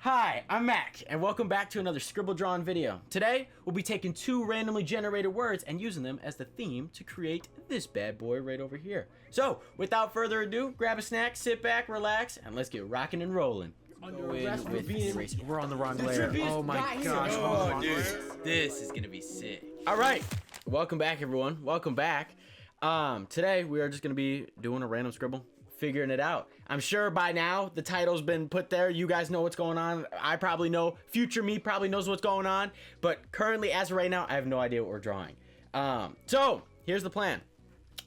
Hi, I'm Mac, and welcome back to another Scribble drawn video. Today, we'll be taking two randomly generated words and using them as the theme to create this bad boy right over here. So, without further ado, grab a snack, sit back, relax, and let's get rocking and rolling. We're on the wrong layer. Oh my gosh. Oh, dude. This is gonna be sick. Alright, welcome back everyone. Welcome back. Today, we are just gonna be doing a random Scribble. Figuring it out. I'm sure by now the title's been put there. You guys know what's going on. I probably know. Future me probably knows what's going on. But currently, as of right now, I have no idea what we're drawing. So here's the plan.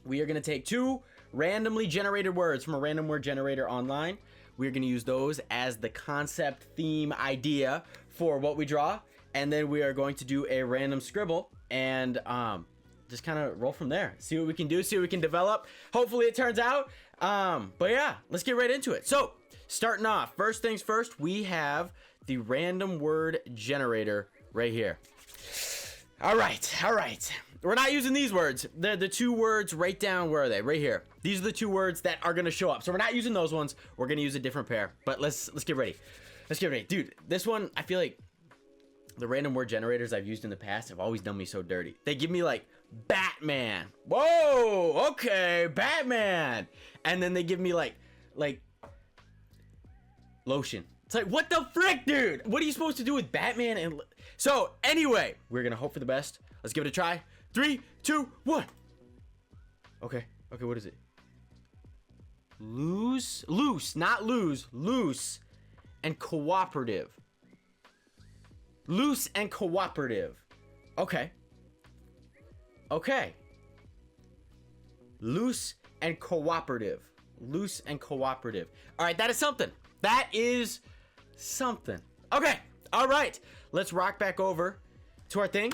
We are going to take two randomly generated words from a random word generator online. We're going to use those as the concept, theme, idea for what we draw. And then we are going to do a random Scribble and just kind of roll from there. See what we can do, see what we can develop. Hopefully it turns out. But yeah, let's get right into it. So, starting off, first things first, we have the random word generator right here. All right. We're not using these words. They're the two words right down, where are they? Right here. These are the two words that are gonna show up. So we're not using those ones. We're gonna use a different pair. But let's get ready. Let's get ready. Dude, this one, I feel like the random word generators I've used in the past have always done me so dirty. They give me like Batman. Whoa, okay, Batman. And then they give me like lotion. It's like, what the frick, dude? What are you supposed to do with Batman? And so anyway, we're gonna hope for the best. Let's give it a try. 3, 2, 1. Okay, what is it? Loose, not lose, loose and cooperative. Loose and cooperative. Okay. Loose and cooperative. Loose and cooperative. All right, that is something. That is something. Okay. All right. Let's rock back over to our thing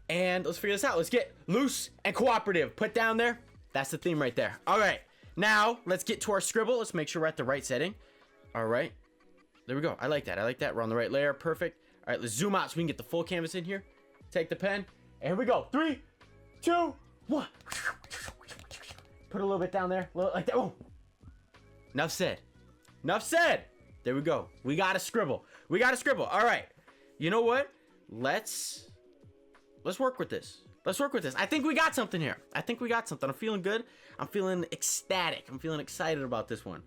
and let's figure this out. Let's get loose and cooperative. Put down there. That's the theme right there. All right. Now, let's get to our Scribble. Let's make sure we're at the right setting. All right. There we go. I like that. We're on the right layer. Perfect. All right, let's zoom out so we can get the full canvas in here. Take the pen, and here we go. 3, 2, 1. Put a little bit down there, like that. Oh, enough said. There we go. We got a Scribble. All right. You know what? Let's work with this. I think we got something here. I'm feeling good. I'm feeling ecstatic. I'm feeling excited about this one.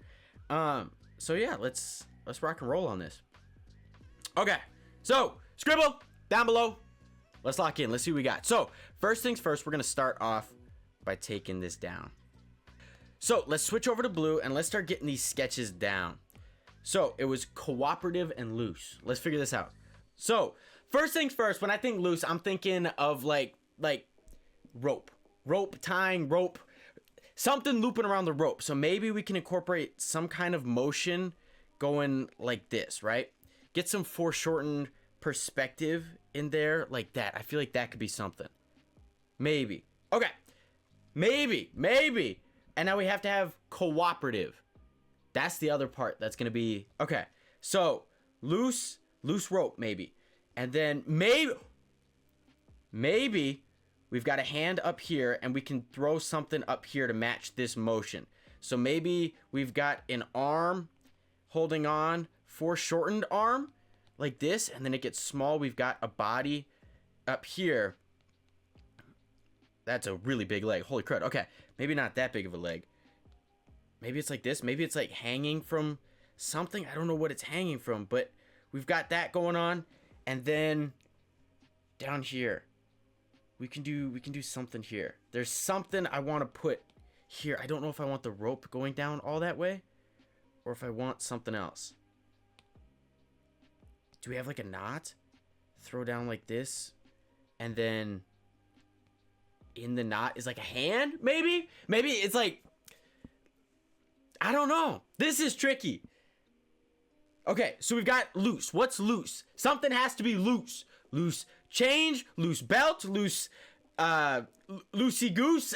So yeah, let's rock and roll on this. Okay. So, Scribble, down below. Let's lock in. Let's see what we got. So, first things first, we're going to start off by taking this down. So, let's switch over to blue and let's start getting these sketches down. So, it was cooperative and loose. Let's figure this out. So, first things first, when I think loose, I'm thinking of like rope. Tying rope. Something looping around the rope. So, maybe we can incorporate some kind of motion going like this, right? Get some foreshortened perspective in there like that. I feel like that could be something. Maybe. Okay. Maybe. And now we have to have cooperative. That's the other part that's going to be... Okay. So, loose rope, maybe. And then maybe we've got a hand up here and we can throw something up here to match this motion. So maybe we've got an arm holding on, foreshortened arm like this, and then it gets small. We've got a body up here. That's a really big leg. Holy crud. Okay, maybe not that big of a leg. Maybe it's like this. Maybe it's like hanging from something. I don't know what it's hanging from, but we've got that going on. And then down here, we can do something here. There's something I want to put here. I don't know if I want the rope going down all that way or if I want something else. Do we have like a knot? Throw down like this. And then in the knot is like a hand, maybe? Maybe it's like... I don't know. This is tricky. Okay, so we've got loose. What's loose? Something has to be loose. Loose change, loose belt, loose... loosey-goose.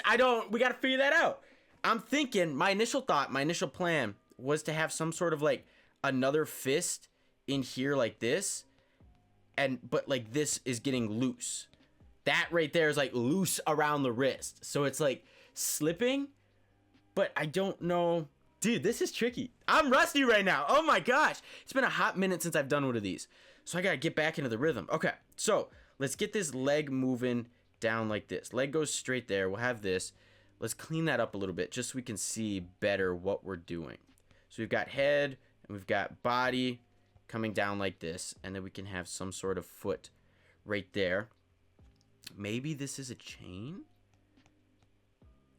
We gotta figure that out. I'm thinking, my initial plan was to have some sort of like another fist in here like this, but like this is getting loose. That right there is like loose around the wrist, so it's like slipping, but I don't know Dude, this is tricky. I'm rusty right now. Oh my gosh. It's been a hot minute since I've done one of these. So I gotta get back into the rhythm. Okay, so let's get this leg moving down like this. Leg goes straight there. We'll have this. Let's clean that up a little bit just so we can see better what we're doing. So we've got head and we've got body coming down like this. And then we can have some sort of foot right there. Maybe this is a chain?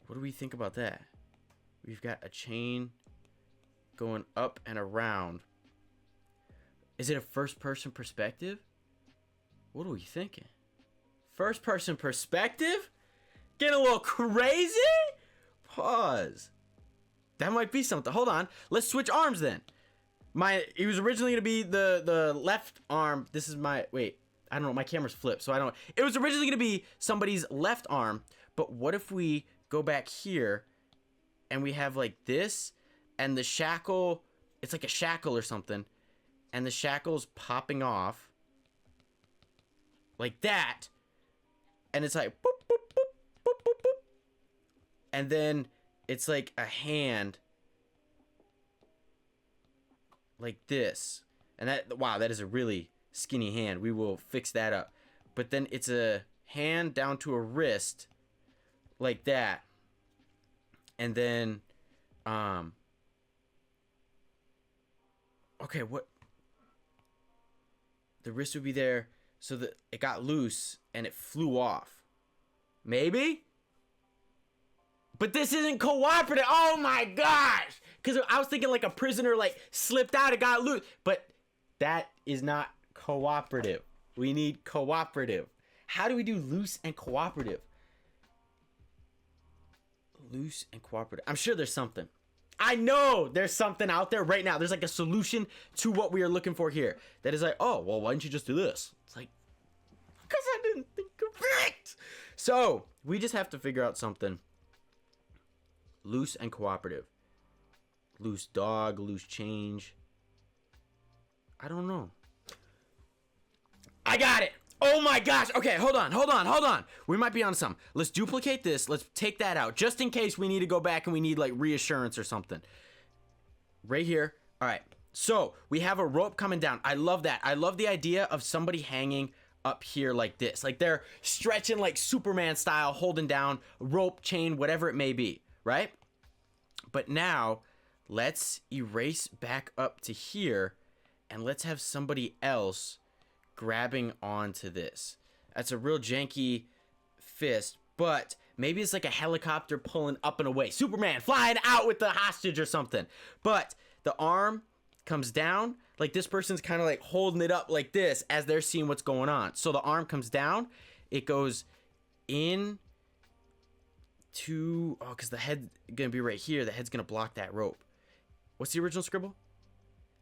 What do we think about that? We've got a chain going up and around. Is it a first-person perspective? What are we thinking? First-person perspective? Getting a little crazy? Pause. That might be something. Hold on. Let's switch arms then. It was originally going to be the left arm. This is my... Wait. I don't know. My camera's flipped, so I don't... It was originally going to be somebody's left arm, but what if we go back here and we have like this and the shackle... It's like a shackle or something, and the shackle's popping off like that, and it's like boop, boop, boop, boop, boop, boop. And then it's like a hand like this, and that, wow, that is a really skinny hand. We will fix that up. But then it's a hand down to a wrist like that, and then okay, what, the wrist would be there so that it got loose and it flew off. Maybe? But this isn't cooperative. Oh my gosh! Because I was thinking like a prisoner like slipped out and got loose. But that is not cooperative. We need cooperative. How do we do loose and cooperative? Loose and cooperative. I'm sure there's something. I know there's something out there right now. There's like a solution to what we are looking for here. That is like, oh, well, why don't you just do this? It's like, because I didn't think of it. So we just have to figure out something. Loose and cooperative. Loose dog, loose change. I don't know. I got it. Oh my gosh. Okay, hold on. We might be on something. Let's duplicate this. Let's take that out just in case we need to go back and we need like reassurance or something. Right here. All right. So we have a rope coming down. I love that. I love the idea of somebody hanging up here like this. Like they're stretching like Superman style, holding down rope, chain, whatever it may be. Right? But now let's erase back up to here and let's have somebody else grabbing onto this. That's a real janky fist, but maybe it's like a helicopter pulling up and away. Superman flying out with the hostage or something. But the arm comes down, like this person's kind of like holding it up like this as they're seeing what's going on. So the arm comes down, it goes in to, oh, because the head's gonna be right here. The head's gonna block that rope. What's the original scribble?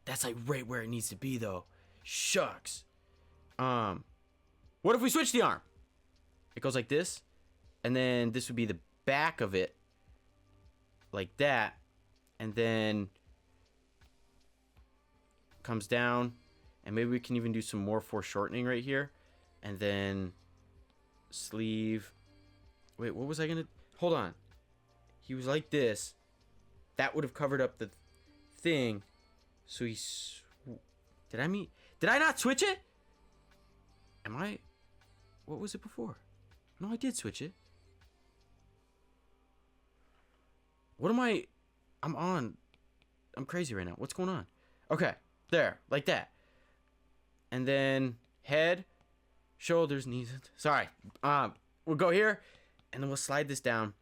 That's like right where it needs to be though. Shucks. What if we switch the arm? It goes like this, and then this would be the back of it, like that, and then comes down, and maybe we can even do some more foreshortening right here, and then sleeve. Wait, what was I gonna? Hold on. He was like this. That would have covered up the thing. So he's. Did I not switch it? What was it before? No, I did switch it. What am I? I'm crazy right now. What's going on? Okay, there, like that. And then head, shoulders, knees. Sorry. We'll go here, and then we'll slide this down.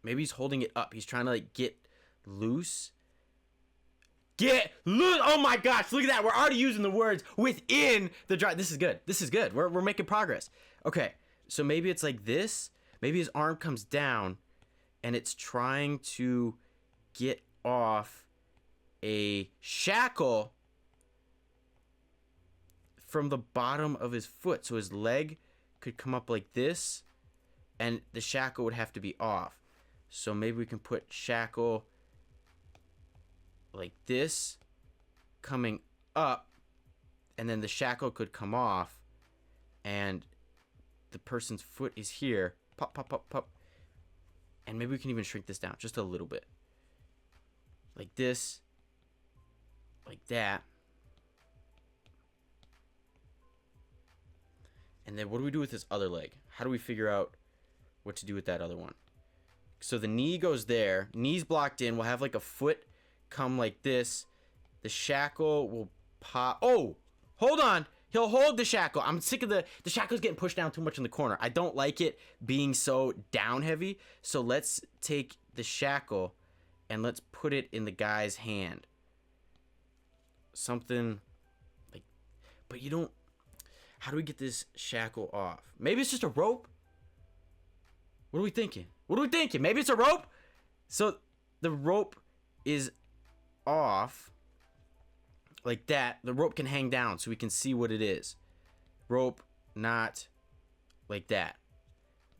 Maybe he's holding it up. He's trying to like get loose. Get loose! Oh my gosh! Look at that. We're already using the words within the drive. This is good. This is good. We're making progress. Okay, so maybe it's like this. Maybe his arm comes down, and it's trying to get off a shackle from the bottom of his foot. So his leg could come up like this, and the shackle would have to be off. So maybe we can put shackle like this coming up, and then the shackle could come off, and the person's foot is here. Pop, pop, pop, pop. And maybe we can even shrink this down just a little bit. like this, like that. And then what do we do with this other leg? How do we figure out what to do with that other one? So the knee goes there. Knee's blocked in. We'll have like a foot come like this. The shackle will pop. Oh, hold on. He'll hold the shackle. I'm sick of the shackle's getting pushed down too much in the corner. I don't like it being so down heavy. So let's take the shackle and let's put it in the guy's hand. Something like, but you don't. How do we get this shackle off? Maybe it's just a rope? What are we thinking? What are we thinking? Maybe it's a rope? So the rope is off like that. The rope can hang down so we can see what it is. Rope, not like that.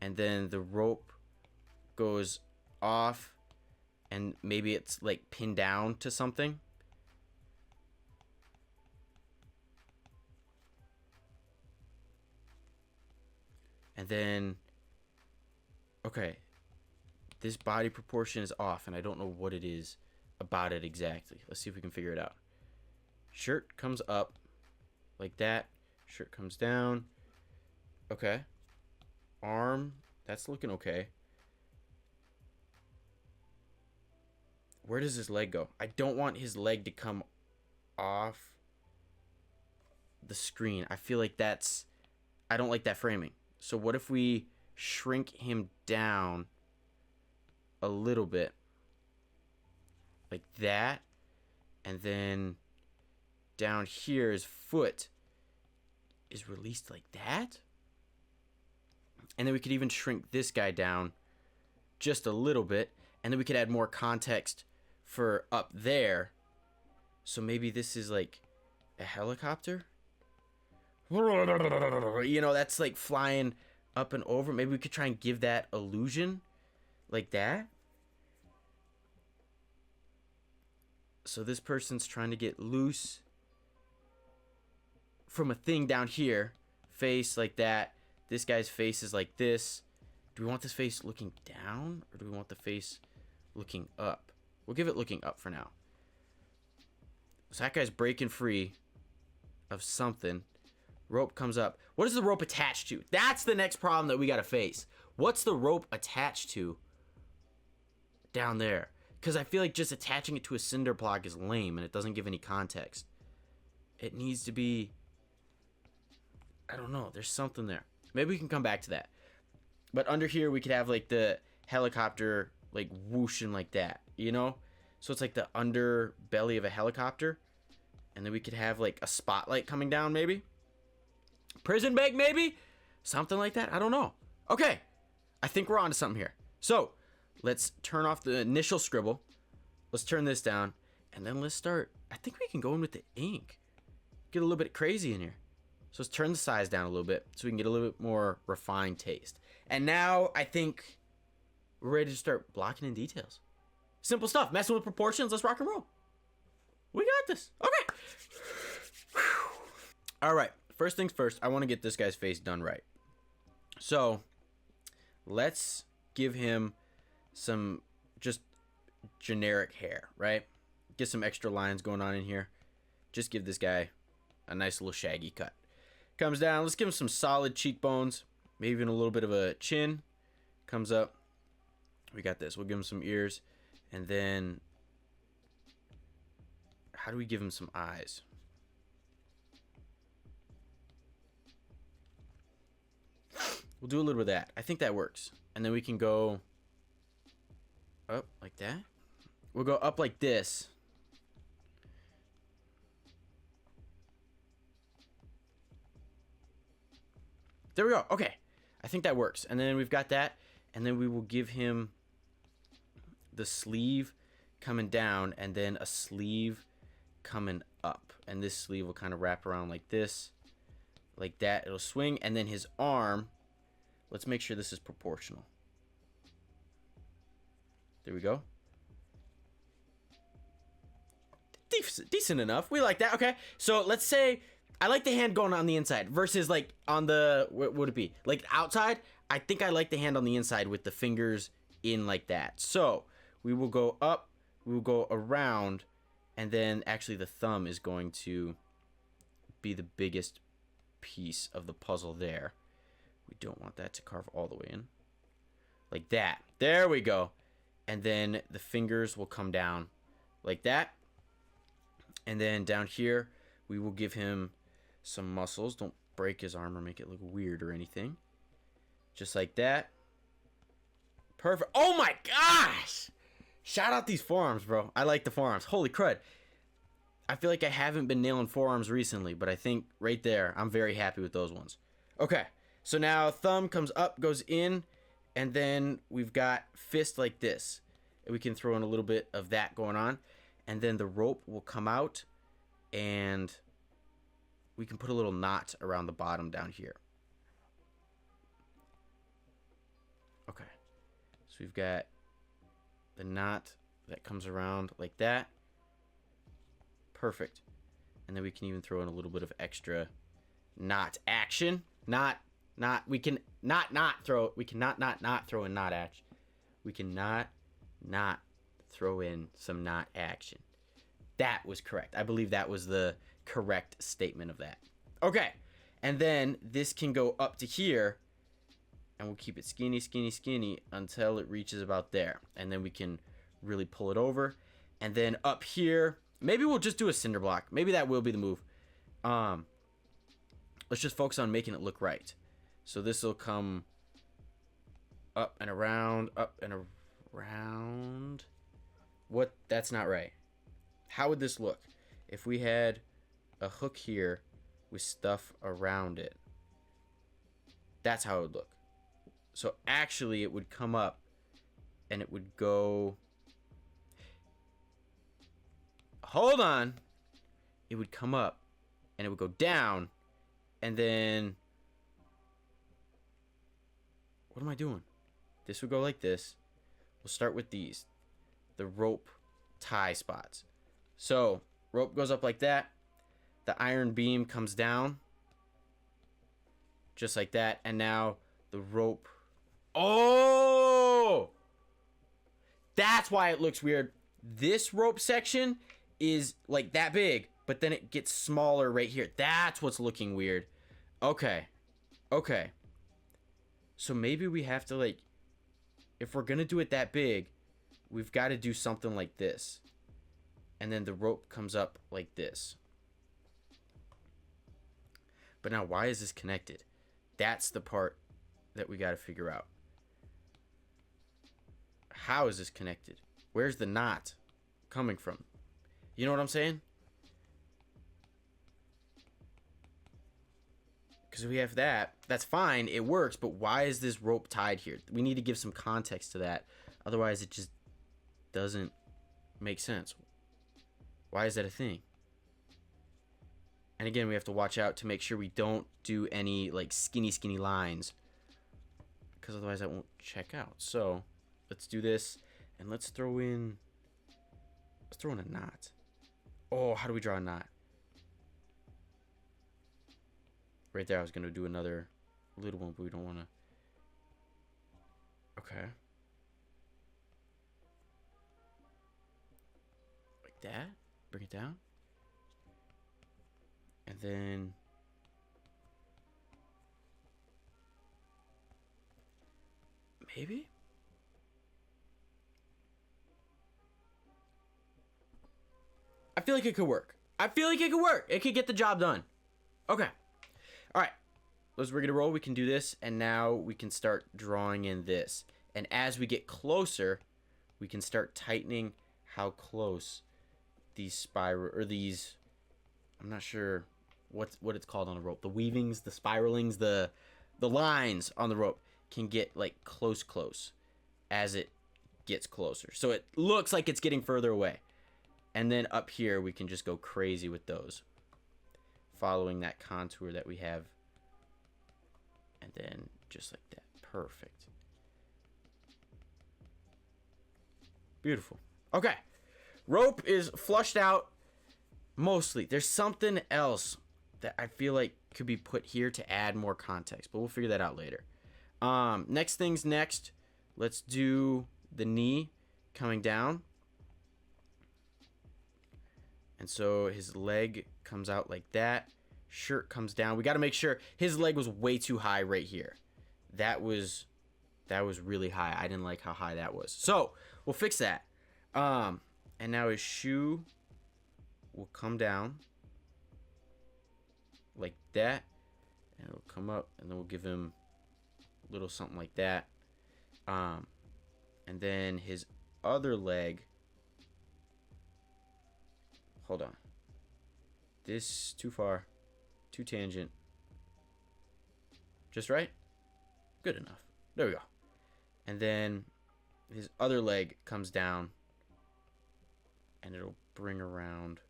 And then the rope goes off and maybe it's like pinned down to something. And then, okay, this body proportion is off, and I don't know what it is about it exactly. Let's see if we can figure it out. Shirt comes up like that. Shirt comes down. Okay. Arm, that's looking okay. Where does his leg go? I don't want his leg to come off the screen. I feel like I don't like that framing. So what if we shrink him down a little bit like that, and then down here his foot is released like that, and then we could even shrink this guy down just a little bit, and then we could add more context for up there. So maybe this is like a helicopter. You know, that's like flying up and over. Maybe we could try and give that illusion like that. So this person's trying to get loose from a thing down here. Face like that. This guy's face is like this. Do we want this face looking down, or do we want the face looking up? We'll give it looking up for now. So that guy's breaking free of something. Rope comes up. What is the rope attached to? That's the next problem that we got to face. What's the rope attached to down there? Because I feel like just attaching it to a cinder block is lame and it doesn't give any context. It needs to be, I don't know, there's something there. Maybe we can come back to that. But under here we could have like the helicopter like whooshing like that, you know? So it's like the underbelly of a helicopter. And then we could have like a spotlight coming down maybe. Prison break maybe? Something like that. I don't know. Okay. I think we're on to something here. So let's turn off the initial scribble. Let's turn this down. And then let's start. I think we can go in with the ink. Get a little bit crazy in here. So let's turn the size down a little bit so we can get a little bit more refined taste. And now I think we're ready to start blocking in details. Simple stuff. Messing with proportions. Let's rock and roll. We got this. Okay. All right. First things first, I want to get this guy's face done right. So let's give him some just generic hair, right? Get some extra lines going on in here. Just give this guy a nice little shaggy cut. Comes down. Let's give him some solid cheekbones. Maybe even a little bit of a chin. Comes up. We got this. We'll give him some ears. And then how do we give him some eyes? We'll do a little bit of that. I think that works. And then we can go up like that. We'll go up like this. There we go. Okay. I think that works. And then we've got that. And then we will give him the sleeve coming down and then a sleeve coming up. And this sleeve will kind of wrap around like this. Like that. It'll swing. And then his arm. Let's make sure this is proportional. There we go. Decent enough. We like that. Okay. So let's say I like the hand going on the inside versus like on the, what would it be? Like outside. I think I like the hand on the inside with the fingers in like that. So we will go up we will go around, and then actually the thumb is going to be the biggest piece of the puzzle there. We don't want that to carve all the way in. Like that. There we go. And then the fingers will come down like that. And then down here, we will give him some muscles. Don't break his arm or make it look weird or anything. Just like that. Perfect. Oh my gosh! Shout out these forearms, bro. I like the forearms. Holy crud. I feel like I haven't been nailing forearms recently, but I think right there, I'm very happy with those ones. Okay, so now thumb comes up, goes in, and then we've got fist like this. And we can throw in a little bit of that going on. And then the rope will come out, and we can put a little knot around the bottom down here. Okay, so we've got the knot that comes around like that. Perfect. And then we can even throw in a little bit of extra knot action. We can not throw in knot action. We can not throw in some knot action. That was correct. I believe that was the correct statement of that. Okay. And then this can go up to here, and we'll keep it skinny until it reaches about there. And then we can really pull it over. And then up here, maybe we'll just do a cinder block. Maybe that will be the move. Let's just focus on making it look right. So this will come up and around, What? That's not right. How would this look if we had a hook here with stuff around it? That's how it would look. So actually it would come up and it would go... Hold on. It would come up and it would go down, and then... What am I doing? This would go like this. We'll start with these. The rope tie spots. So, rope goes up like that. The iron beam comes down. Just like that. And now the rope... Oh! That's why it looks weird. This rope section is like that big, but then it gets smaller right here. That's what's looking weird. Okay. Okay. So maybe we have to, like... If we're going to do it that big, we've got to do something like this. And then the rope comes up like this. But now, why is this connected? That's the part that we got to figure out. How is this connected? Where's the knot coming from? You know what I'm saying? Because we have that. That's fine. It works. But why is this rope tied here? We need to give some context to that. Otherwise, it just doesn't make sense. Why is that a thing? And again, we have to watch out to make sure we don't do any like skinny lines, because otherwise that won't check out. So let's do this, and let's throw in a knot. Oh, how do we draw a knot? Right there, I was gonna do another little one, but we don't want to. Okay. Like that. Bring it down. And then maybe? I feel like it could work. It could get the job done. Okay. All right. Let's rig it a roll. We can do this, and now we can start drawing in this. And as we get closer, we can start tightening how close these spiral or these, I'm not sure what it's called on the rope. The weavings, the spiralings, the lines on the rope can get like close as it gets closer. So it looks like it's getting further away. And then up here we can just go crazy with those, following that contour that we have. And then just like that. Perfect. Beautiful. Okay. Rope is flushed out mostly. There's something else that I feel like could be put here to add more context, but we'll figure that out later. Next things next. Let's do the knee coming down. And so his leg comes out like that. Shirt comes down. We got to make sure his leg was way too high right here. That was really high. I didn't like how high that was. So we'll fix that. And now his shoe will come down like that, and it'll come up, and then we'll give him a little something like that. And then his other leg. Hold on. This too far. Too tangent. Just right? Good enough. There we go. And then his other leg comes down, and it'll bring around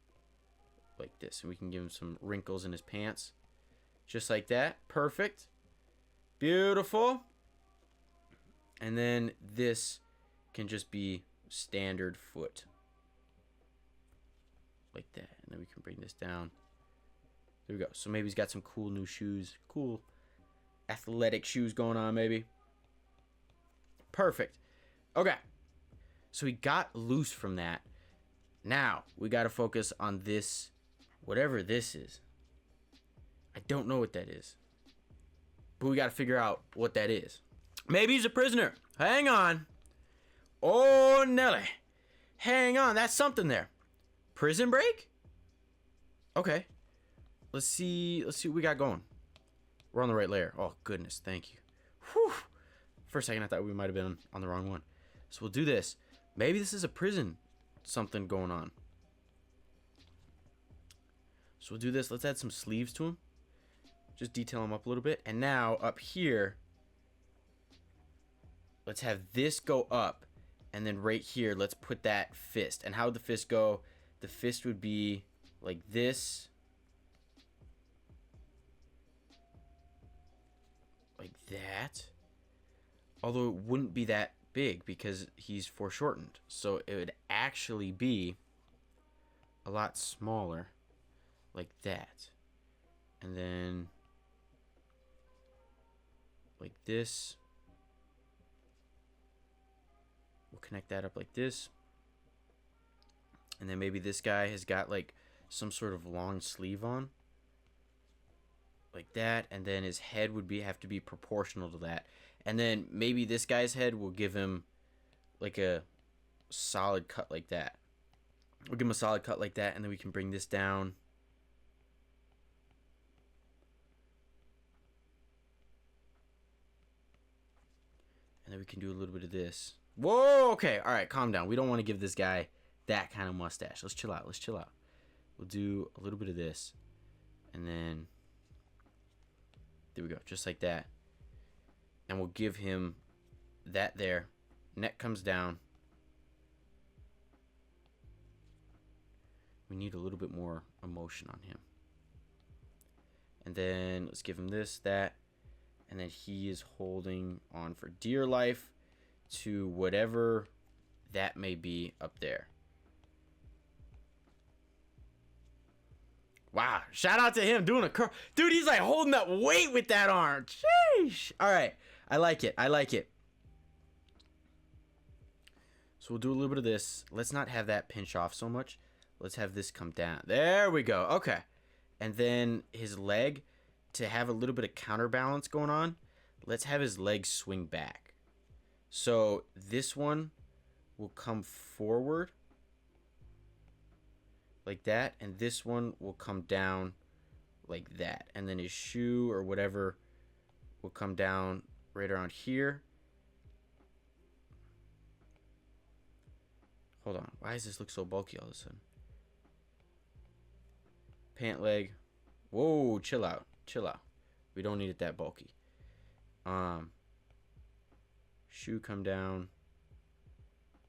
like this. And we can give him some wrinkles in his pants. Just like that. Perfect. Beautiful. And then this can just be standard foot. Like that. And then we can bring this down. There we go. So maybe he's got some cool new shoes. Cool athletic shoes going on, maybe. Perfect. Okay. So he got loose from that. Now, we got to focus on this, whatever this is. I don't know what that is. But we got to figure out what that is. Maybe he's a prisoner. Hang on. Oh, Nelly. Hang on. That's something there. Prison break? Okay. Let's see what we got going. We're on the right layer. Oh, goodness. Thank you. Whew. For a second, I thought we might have been on the wrong one. So we'll do this. Maybe this is a prison something going on. So we'll do this. Let's add some sleeves to him. Just detail him up a little bit. And now, up here, let's have this go up. And then right here, let's put that fist. And how would the fist go? The fist would be like this. Like that. Although it wouldn't be that big because he's foreshortened. So it would actually be a lot smaller. Like that. And then like this. We'll connect that up like this. And then maybe this guy has got like some sort of long sleeve on. Like that. And then his head would have to be proportional to that. And then maybe this guy's head will give him like a solid cut like that. We'll give him a solid cut like that. And then we can bring this down. And then we can do a little bit of this. Whoa, okay. All right, calm down. We don't want to give this guy that kind of mustache. Let's chill out. Let's chill out. We'll do a little bit of this. And then there we go. Just like that. And we'll give him that there. Neck comes down. We need a little bit more emotion on him. And then let's give him this, that. And then he is holding on for dear life to whatever that may be up there. Wow. Shout out to him doing a curl. Dude, he's like holding that weight with that arm. Sheesh. All right. I like it. I like it. So we'll do a little bit of this. Let's not have that pinch off so much. Let's have this come down. There we go. Okay. And then his leg, to have a little bit of counterbalance going on, let's have his leg swing back. So this one will come forward like that, and this one will come down like that. And then his shoe or whatever will come down right around here. Hold on. Why does this look so bulky all of a sudden? Pant leg. Whoa, chill out. Chill out. We don't need it that bulky. Shoe come down.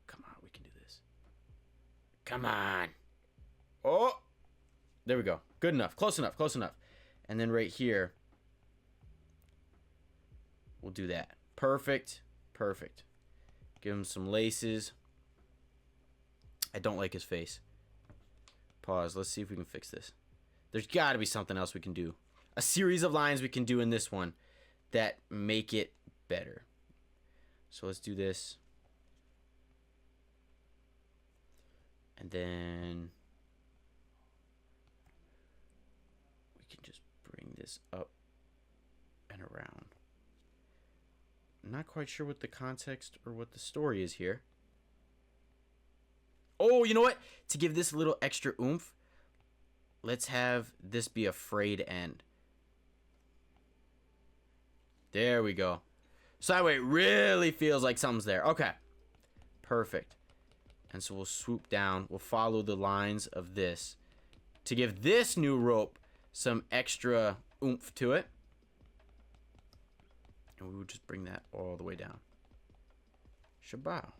Come on, we can do this. Come on. Oh, there we go. Good enough. Close enough. Close enough. And then right here, we'll do that. Perfect. Perfect. Give him some laces. I don't like his face. Pause. Let's see if we can fix this. There's got to be something else we can do. A series of lines we can do in this one that make it better. So let's do this. And then this up and around. I'm not quite sure what the context or what the story is here. Oh, you know what? To give this a little extra oomph, let's have this be a frayed end. There we go. So that way it really feels like something's there. Okay. Perfect. And so we'll swoop down. We'll follow the lines of this to give this new rope some extra oomph to it. And we will just bring that all the way down. Shabao.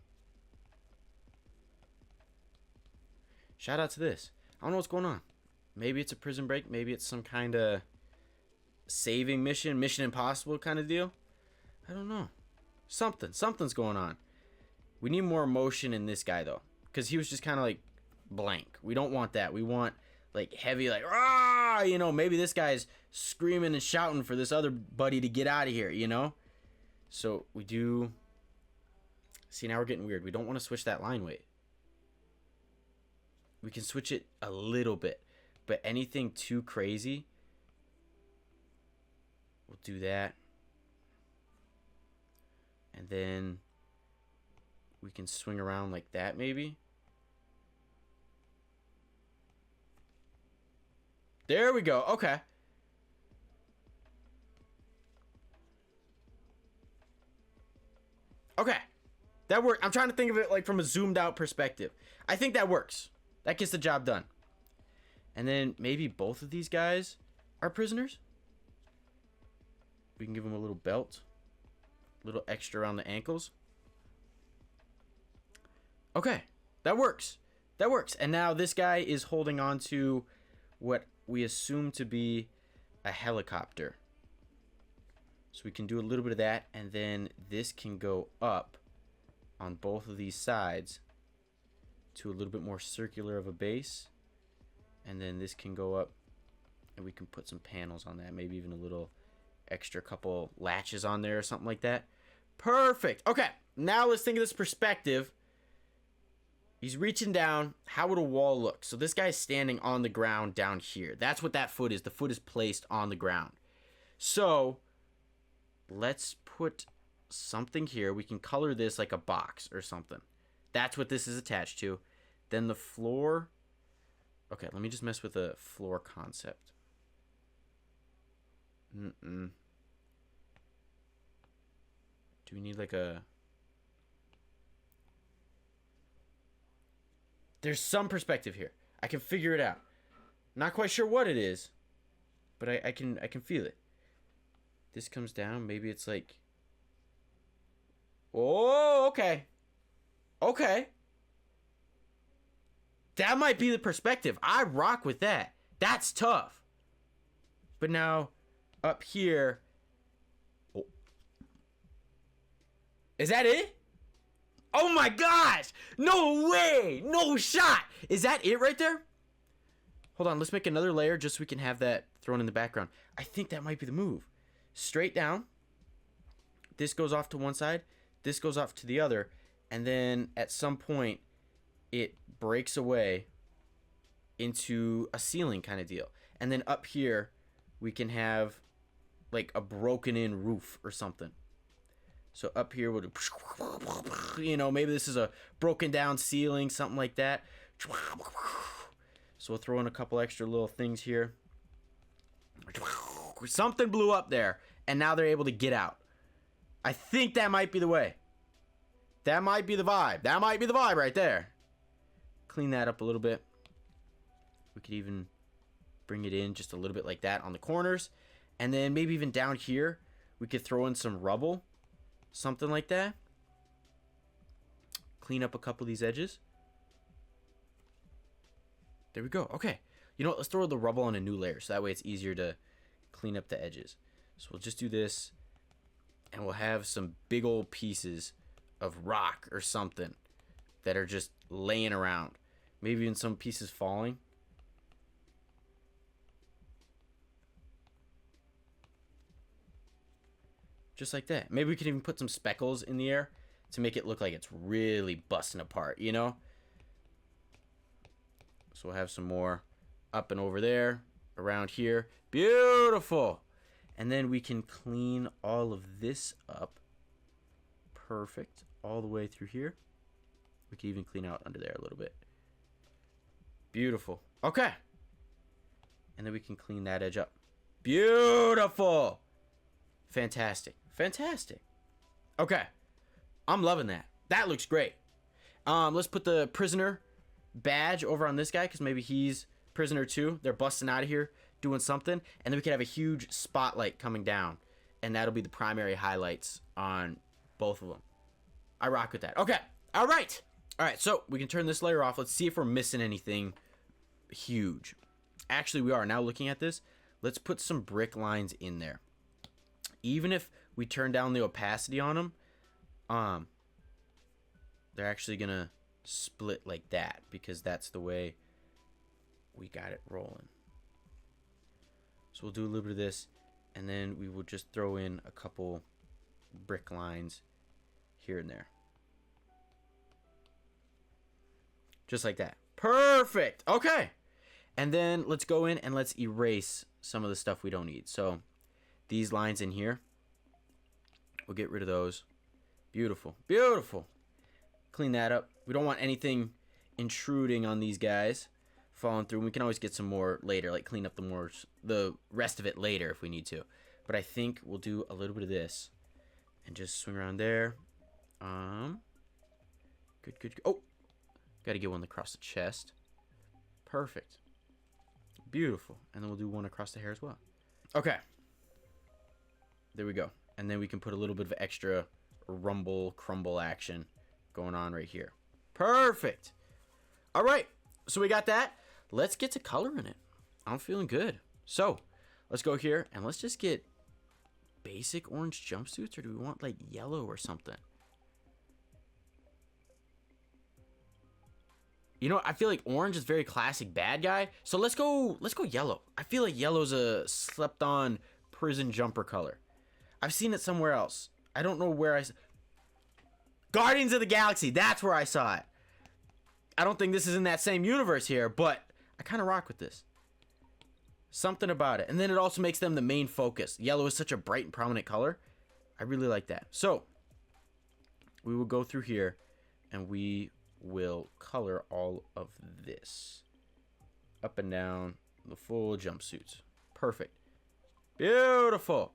Shout out to this. I don't know what's going on. Maybe it's a prison break. Maybe it's some kind of saving mission. Mission Impossible kind of deal. I don't know. Something's going on. We need more emotion in this guy, though. Because he was just kind of like blank. We don't want that. We want like heavy, like, ah, you know, maybe this guy's screaming and shouting for this other buddy to get out of here, you know? So we do. See, now we're getting weird. We don't want to switch that line weight. We can switch it a little bit. But anything too crazy, we'll do that. And then we can swing around like that, maybe. There we go. Okay. Okay. That worked. I'm trying to think of it like from a zoomed out perspective. I think that works. That gets the job done. And then maybe both of these guys are prisoners. We can give them a little belt. A little extra around the ankles. Okay. That works. That works. And now this guy is holding on to what we assume to be a helicopter. So we can do a little bit of that. And then this can go up on both of these sides to a little bit more circular of a base. And then this can go up and we can put some panels on that. Maybe even a little extra couple latches on there or something like that. Perfect. Okay, now let's think of this perspective. He's reaching down. How would a wall look? So this guy's standing on the ground down here. That's what that foot is. The foot is placed on the ground. So let's put something here. We can color this like a box or something. That's what this is attached to. Then the floor. Okay, let me just mess with the floor concept. Do we need like a... There's some perspective here. I can figure it out. Not quite sure what it is, but I can feel it. This comes down. Maybe it's like... Oh, okay. Okay. That might be the perspective. I rock with that. That's tough. But now, up here... Oh. Is that it? Oh my gosh! No way! No shot! Is that it right there? Hold on, let's make another layer just so we can have that thrown in the background. I think that might be the move. Straight down. This goes off to one side. This goes off to the other. And then at some point, it breaks away into a ceiling kind of deal. And then up here, we can have like a broken in roof or something. So up here, we'll do, you know, maybe this is a broken down ceiling, something like that. So we'll throw in a couple extra little things here. Something blew up there, and now they're able to get out. I think that might be the way. That might be the vibe. That might be the vibe right there. Clean that up a little bit. We could even bring it in just a little bit like that on the corners. And then maybe even down here, we could throw in some rubble. Something like that. Clean up a couple of these edges. There we go. Okay. You know what? Let's throw the rubble on a new layer. So that way it's easier to clean up the edges. So we'll just do this. And we'll have some big old pieces of rock or something that are just laying around. Maybe even some pieces falling. Just like that. Maybe we can even put some speckles in the air to make it look like it's really busting apart, you know? So we'll have some more up and over there. around here. Beautiful. And then we can clean all of this up. Perfect. All the way through here. We can even clean out under there a little bit. Beautiful. Okay. And then we can clean that edge up. Beautiful. Fantastic. Fantastic. Okay. I'm loving that. That looks great. Let's put the prisoner badge over on this guy because maybe he's prisoner too. They're busting out of here doing something. And then we can have a huge spotlight coming down. And that'll be the primary highlights on both of them. I rock with that. Okay. All right. All right. So we can turn this layer off. Let's see if we're missing anything huge. Actually, we are. Now looking at this, let's put some brick lines in there. Even if we turn down the opacity on them, they're actually going to split like that because that's the way we got it rolling. So we'll do a little bit of this, and then we will just throw in a couple brick lines here and there. Just like that. Perfect. Okay. And then let's go in and let's erase some of the stuff we don't need. So these lines in here, we'll get rid of those. Beautiful. Beautiful. Clean that up. We don't want anything intruding on these guys, falling through. We can always get some more later, like clean up the rest of it later if we need to. But I think we'll do a little bit of this and just swing around there. Good. Oh, got to get one across the chest. Perfect. Beautiful. And then we'll do one across the hair as well. Okay. There we go. And then we can put a little bit of extra crumble action going on right here. Perfect. All right. So we got that. Let's get to coloring it. I'm feeling good. So let's go here and let's just get basic orange jumpsuits, or do we want like yellow or something? You know, I feel like orange is very classic bad guy. So let's go yellow. I feel like yellow's a slept on prison jumper color. I've seen it somewhere else. I don't know where Guardians of the Galaxy. That's where I saw it. I don't think this is in that same universe here, but I kind of rock with this. Something about it. And then it also makes them the main focus. Yellow is such a bright and prominent color. I really like that. So we will go through here and we will color all of this up and down the full jumpsuits. Perfect. Beautiful.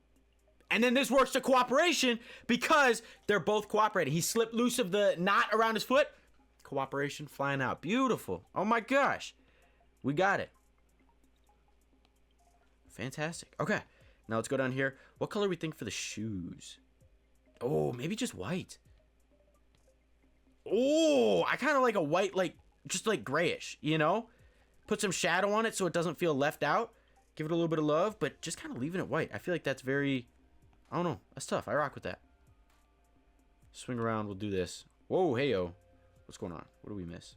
And then this works to cooperation because they're both cooperating. He slipped loose of the knot around his foot. Cooperation flying out. Beautiful. Oh my gosh. We got it. Fantastic. Okay. Now let's go down here. What color do we think for the shoes? Oh, maybe just white. Oh, I kind of like a white, like, just like grayish, you know? Put some shadow on it so it doesn't feel left out. Give it a little bit of love, but just kind of leaving it white. I feel like that's very, I don't know. That's tough. I rock with that. Swing around. We'll do this. Whoa, hey-yo. What's going on? What do we miss?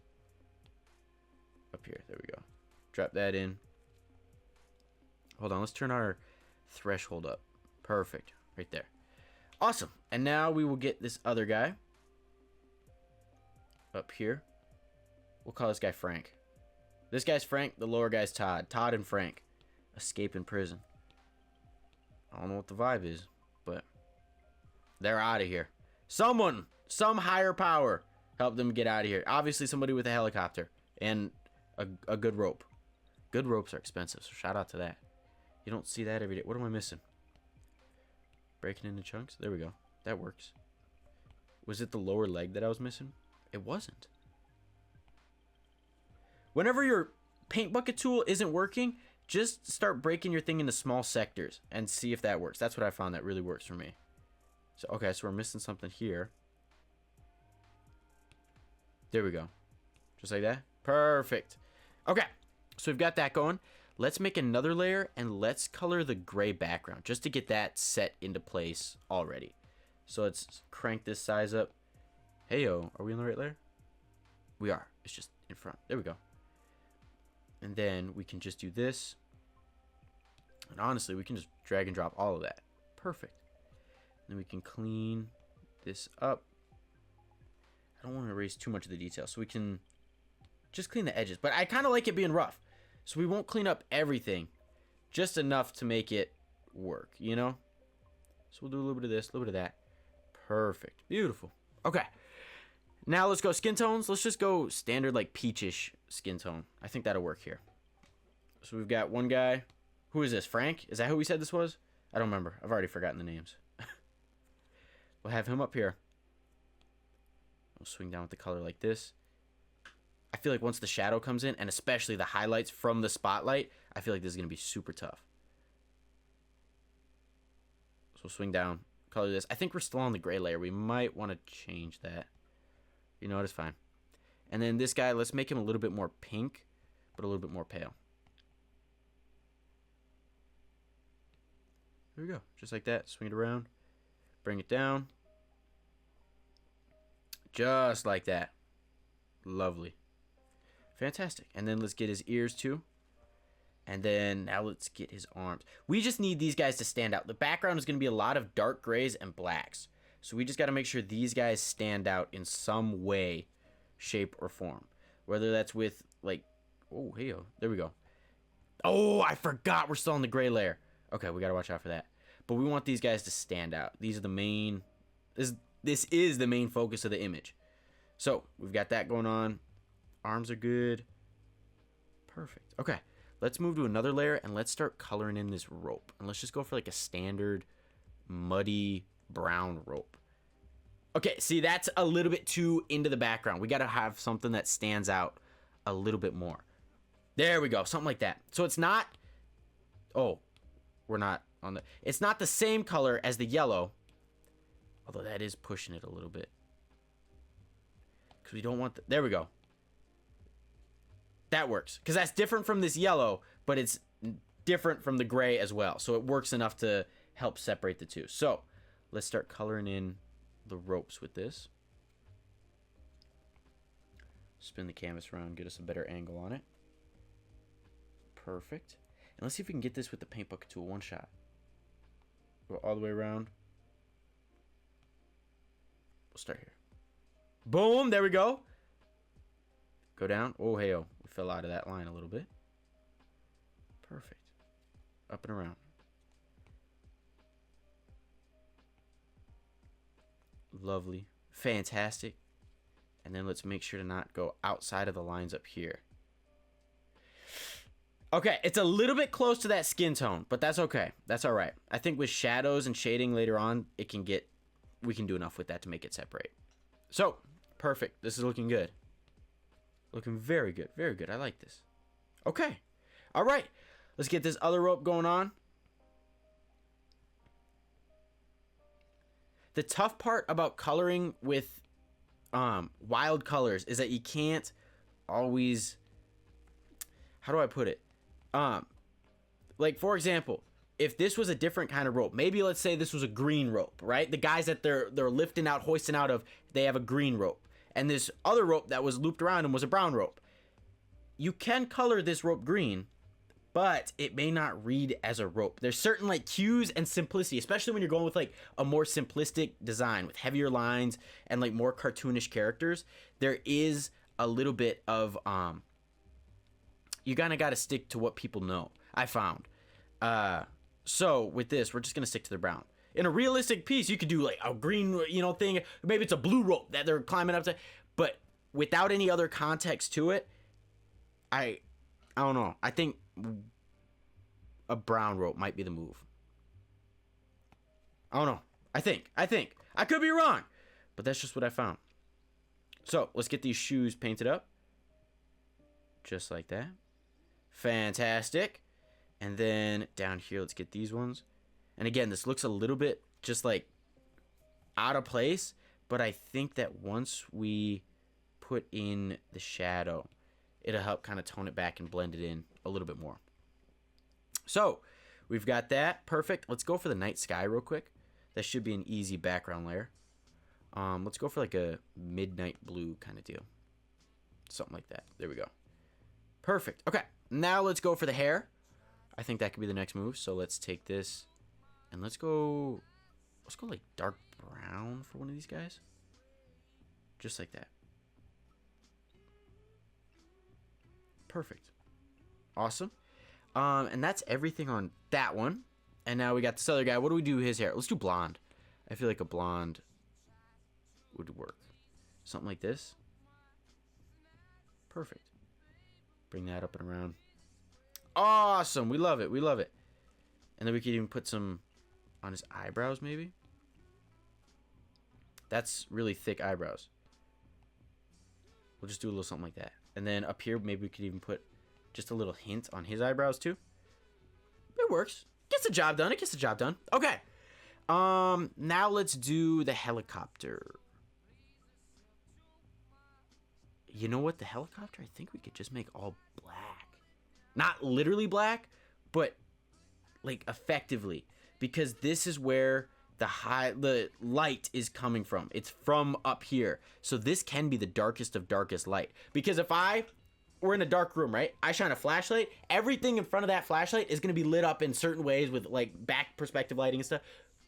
Up here. There we go. Drop that in. Hold on. Let's turn our threshold up. Perfect. Right there. Awesome. And now we will get this other guy. Up here. We'll call this guy Frank. This guy's Frank. The lower guy's Todd. Todd and Frank. Escaping prison. I don't know what the vibe is, but they're out of here. Someone, some higher power helped them get out of here. Obviously somebody with a helicopter and a good rope. Good ropes are expensive, so shout out to that. You don't see that every day. What am I missing? Breaking into chunks? There we go. That works. Was it the lower leg that I was missing? It wasn't. Whenever your paint bucket tool isn't working, just start breaking your thing into small sectors and see if that works. That's what I found that really works for me. So, okay, so we're missing something here. There we go. Just like that. Perfect. Okay, so we've got that going. Let's make another layer and let's color the gray background just to get that set into place already. So let's crank this size up. Hey-yo, are we on the right layer? We are. It's just in front. There we go. And then we can just do this. And honestly, we can just drag and drop all of that. Perfect. Then we can clean this up. I don't want to erase too much of the detail, so we can just clean the edges. But I kind of like it being rough. So we won't clean up everything. just enough to make it work, you know? So we'll do a little bit of this, a little bit of that. Perfect. Beautiful. Okay. Now let's go skin tones. Let's just go standard like peachish skin tone. I think that'll work here. So we've got one guy. Who is this? Frank? Is that who we said this was? I don't remember. I've already forgotten the names. We'll have him up here. We'll swing down with the color like this. I feel like once the shadow comes in, and especially the highlights from the spotlight, I feel like this is going to be super tough. So we'll swing down, color this. I think we're still on the gray layer. We might want to change that. You know what? It's fine. And then this guy, let's make him a little bit more pink, but a little bit more pale. There we go. Just like that. Swing it around. Bring it down. Just like that. Lovely. Fantastic. And then let's get his ears too. And then now let's get his arms. We just need these guys to stand out. The background is going to be a lot of dark grays and blacks. So we just got to make sure these guys stand out in some way, shape, or form. Whether that's with like, oh, hey, there we go. Oh, I forgot we're still on the gray layer. Okay, we got to watch out for that. But we want these guys to stand out. These are the main, this is the main focus of the image. So we've got that going on. Arms are good. Perfect. Okay, let's move to another layer and let's start coloring in this rope. And let's just go for like a standard muddy brown rope. Okay, see, that's a little bit too into the background. We got to have something that stands out a little bit more. There we go, something like that. So it's not, oh, we're not on the, it's not the same color as the yellow, although that is pushing it a little bit. Because we don't want the, there we go. That works. Because that's different from this yellow, but it's different from the gray as well. So it works enough to help separate the two. So let's start coloring in the ropes with this. Spin the canvas around, get us a better angle on it. Perfect. And let's see if we can get this with the paint bucket tool one shot. Go all the way around. We'll start here. Boom, there we go. Go down. Oh, hey, oh. We fell out of that line a little bit. Perfect. Up and around. Lovely. Fantastic. And then let's make sure to not go outside of the lines up here. Okay, it's a little bit close to that skin tone, but that's okay. That's all right. I think with shadows and shading later on, it can get, we can do enough with that to make it separate. So, perfect. This is looking good. Looking very good. Very good. I like this. Okay. All right. Let's get this other rope going on. The tough part about coloring with wild colors is that you can't always, how do I put it? Like, for example, if this was a different kind of rope, maybe let's say this was a green rope, right? The guys that they're lifting out, hoisting out of, they have a green rope. And this other rope that was looped around him was a brown rope. You can color this rope green, but it may not read as a rope. There's certain like cues and simplicity, especially when you're going with like a more simplistic design with heavier lines and like more cartoonish characters. There is a little bit of, you kind of got to stick to what people know, I found. So with this, we're just going to stick to the brown. In a realistic piece, you could do like a green, you know, thing. Maybe it's a blue rope that they're climbing up to. But without any other context to it, I don't know. I think a brown rope might be the move. I don't know. I think. I could be wrong. But that's just what I found. So let's get these shoes painted up. Just like that. Fantastic. And then down here, let's get these ones. And again, this looks a little bit just like out of place, but I think that once we put in the shadow, it'll help kind of tone it back and blend it in a little bit more. So we've got that. Perfect. Let's go for the night sky real quick. That should be an easy background layer. Let's go for like a midnight blue kind of deal. Something like that. There we go. Perfect. Okay. Now let's go for the hair. I think that could be the next move. So let's take this and let's go like dark brown for one of these guys. Just like that. Perfect. Awesome. And that's everything on that one. And now we got this other guy. What do we do his hair? Let's do blonde. I feel like a blonde would work. Something like this. Perfect. Bring that up and around. Awesome. We love it. We love it. And then we could even put some on his eyebrows, maybe. That's really thick eyebrows. We'll just do a little something like that. And then up here, maybe we could even put just a little hint on his eyebrows, too. It works. Gets the job done. It gets the job done. Okay. Now let's do the helicopter. You know what? The helicopter, I think we could just make all black. Not literally black, but like effectively. Because this is where the light is coming from. It's from up here. So this can be the darkest of darkest light. Because if we're in a dark room, right? I shine a flashlight. Everything in front of that flashlight is going to be lit up in certain ways with like back perspective lighting and stuff.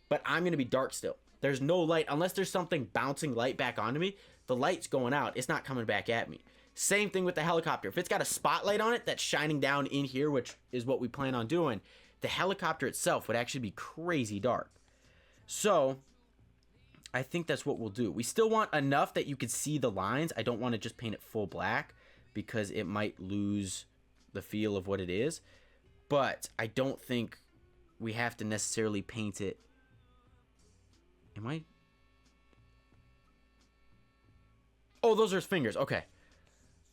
But I'm going to be dark still. There's no light. Unless there's something bouncing light back onto me, the light's going out. It's not coming back at me. Same thing with the helicopter. If it's got a spotlight on it that's shining down in here, which is what we plan on doing, the helicopter itself would actually be crazy dark. So I think that's what we'll do. We still want enough that you could see the lines. I don't want to just paint it full black because it might lose the feel of what it is. But I don't think we have to necessarily paint it. Am I? Oh, those are his fingers. Okay.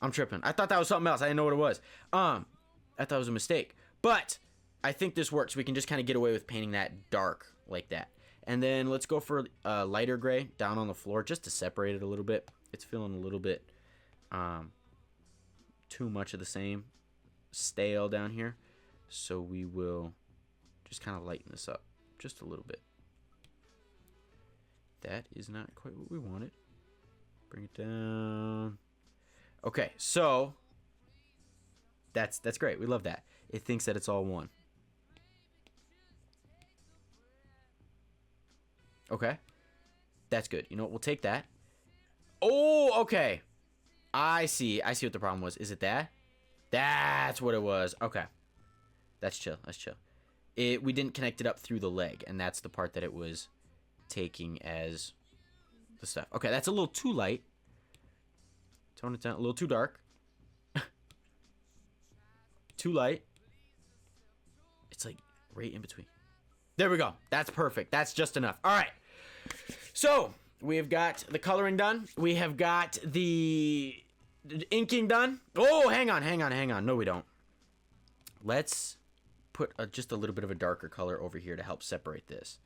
I'm tripping. I thought that was something else. I didn't know what it was. I thought it was a mistake. But I think this works. We can just kind of get away with painting that dark like that. And then let's go for a lighter gray down on the floor just to separate it a little bit. It's feeling a little bit too much of the same. Stale down here. So we will just kind of lighten this up just a little bit. That is not quite what we wanted. Bring it down. Okay, so that's great. We love that. It thinks that it's all one. Okay. That's good. You know what? We'll take that. Oh, okay. I see. I see what the problem was. Is it that? That's what it was. Okay. That's chill. That's chill. We didn't connect it up through the leg, and that's the part that it was taking as the stuff. Okay, that's a little too light. Tone it down. A little too dark. Too light. It's like right in between. There we go. That's perfect. That's just enough. All right. So we have got the coloring done. We have got the inking done. Oh, hang on. No, we don't. Let's put just a little bit of a darker color over here to help separate this.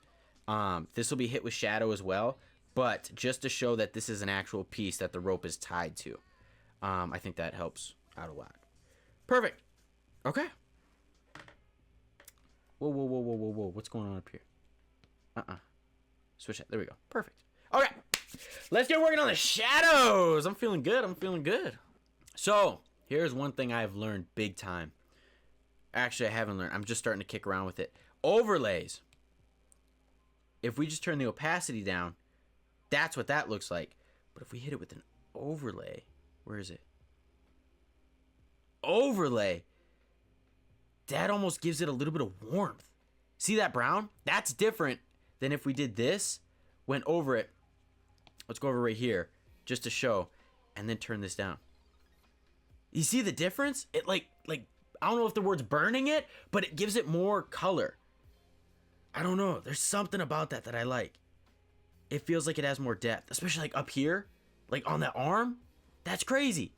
This will be hit with shadow as well, but just to show that this is an actual piece that the rope is tied to. I think that helps out a lot. Perfect. Okay. Whoa. What's going on up here? Switch that. There we go. Perfect. Okay. Let's get working on the shadows. I'm feeling good. So, here's one thing I've learned big time. Actually, I haven't learned. I'm just starting to kick around with it. Overlays. If we just turn the opacity down, that's what that looks like. But if we hit it with an overlay, where is it? Overlay. That almost gives it a little bit of warmth. See that brown? That's different than if we did this, went over it. Let's go over right here just to show, and then turn this down. You see the difference? It like I don't know if the word's burning it, but it gives it more color. I don't know. There's something about that I like. It feels like it has more depth, especially like up here, like on that arm. That's crazy.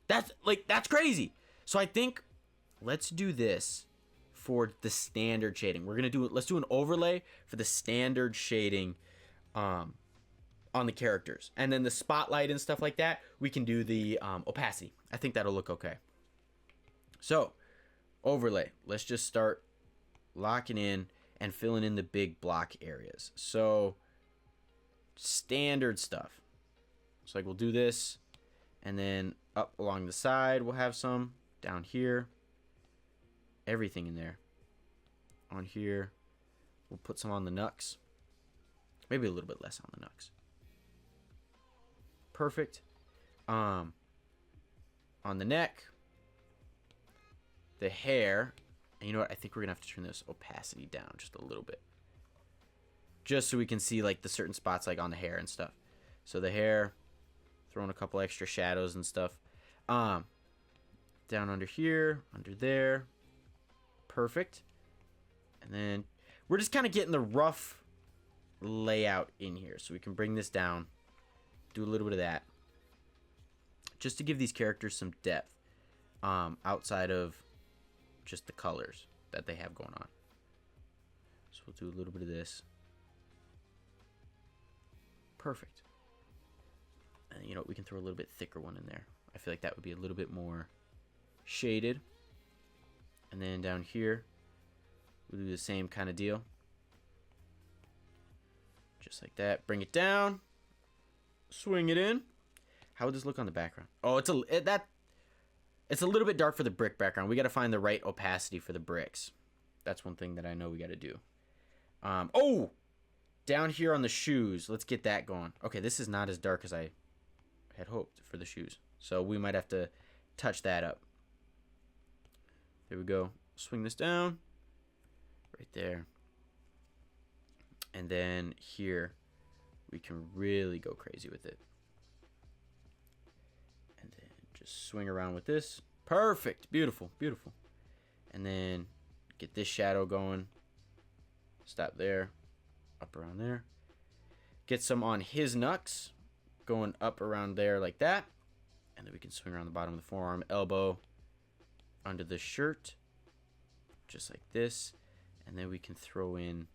That's crazy. So I think let's do this for the standard shading. Let's do an overlay for the standard shading on the characters. And then the spotlight and stuff like that, we can do the opacity. I think that'll look okay. So, overlay. Let's just start locking in and filling in the big block areas. So, standard stuff. So like we'll do this, and then up along the side we'll have some, down here, everything in there. On here, we'll put some on the knucks. Maybe a little bit less on the knucks. Perfect. On the neck, the hair. And you know what? I think we're going to have to turn this opacity down just a little bit. Just so we can see like the certain spots like on the hair and stuff. So the hair, throwing a couple extra shadows and stuff. Down under here, under there. Perfect. And then we're just kind of getting the rough layout in here. So we can bring this down. Do a little bit of that. Just to give these characters some depth. Outside of just the colors that they have going on. So we'll do a little bit of this. Perfect. And you know, we can throw a little bit thicker one in there. I feel like that would be a little bit more shaded. And then down here, we'll do the same kind of deal. Just like that. Bring it down. Swing it in. How would this look on the background? Oh, it's a little bit dark for the brick background. We got to find the right opacity for the bricks. That's one thing that I know we got to do. Oh! Down here on the shoes. Let's get that going. Okay, this is not as dark as I had hoped for the shoes. So we might have to touch that up. There we go. Swing this down. Right there. And then here, we can really go crazy with it. And then just swing around with this. Perfect. Beautiful. Beautiful. And then get this shadow going. Stop there. Up around there. Get some on his knucks. Going up around there like that. And then we can swing around the bottom of the forearm. Elbow. Under the shirt. Just like this. And then we can throw in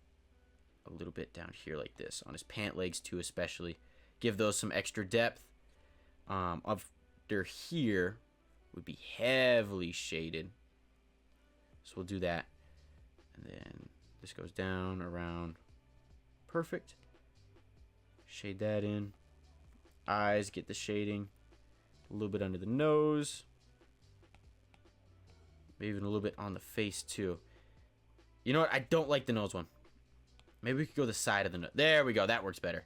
a little bit down here like this. On his pant legs too especially. Give those some extra depth. Under here would be heavily shaded. So we'll do that. And then this goes down, around. Perfect. Shade that in. Eyes, get the shading. A little bit under the nose. Maybe even a little bit on the face too. You know what? I don't like the nose one. Maybe we could go the side of the nose. There we go. That works better.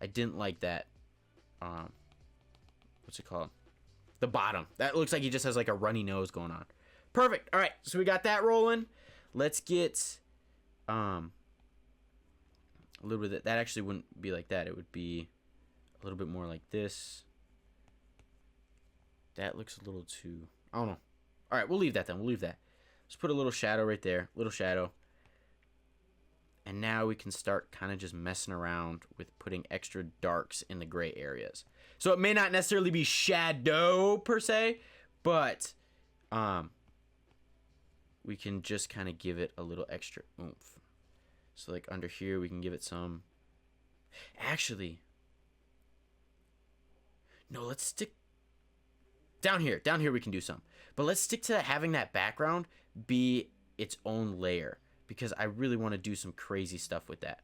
I didn't like that. What's it called? The bottom. That looks like he just has like a runny nose going on. Perfect. All right. So we got that rolling. Let's get a little bit of that actually wouldn't be like that. It would be a little bit more like this. That looks a little too, I don't know. All right, we'll leave that then. We'll leave that. Let's put a little shadow right there. Little shadow. And now we can start kind of just messing around with putting extra darks in the gray areas. So it may not necessarily be shadow per se, but we can just kind of give it a little extra oomph. So like under here, we can give it some. Actually, no, let's stick down here. Down here we can do some. But let's stick to having that background be its own layer, because I really want to do some crazy stuff with that.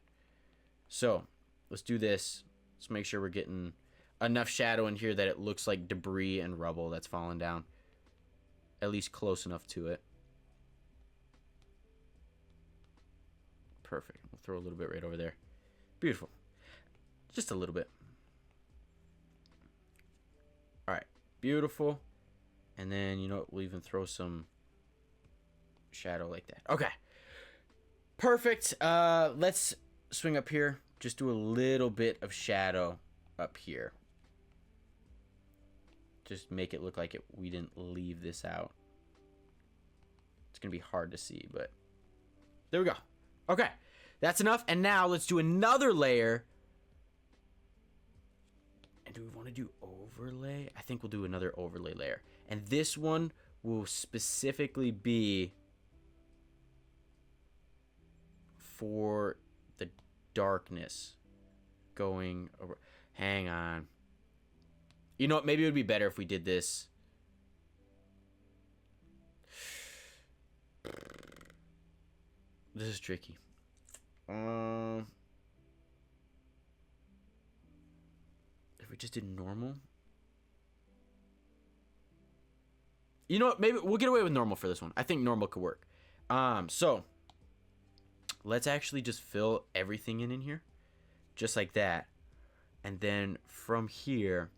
So let's do this. Let's make sure we're getting enough shadow in here that it looks like debris and rubble that's fallen down. At least close enough to it. Perfect. We'll throw a little bit right over there. Beautiful. Just a little bit. All right. Beautiful. And then, you know what? We'll even throw some shadow like that. Okay. Perfect. Let's swing up here. Just do a little bit of shadow up here. Just make it look like we didn't leave this out. It's going to be hard to see, but there we go. Okay. That's enough. And now let's do another layer. And do we want to do overlay? I think we'll do another overlay layer. And this one will specifically be for the darkness going over. Hang on. You know what? Maybe it would be better if we did this. This is tricky. If we just did normal. You know what? Maybe we'll get away with normal for this one. I think normal could work. So let's actually just fill everything in here. Just like that. And then from here,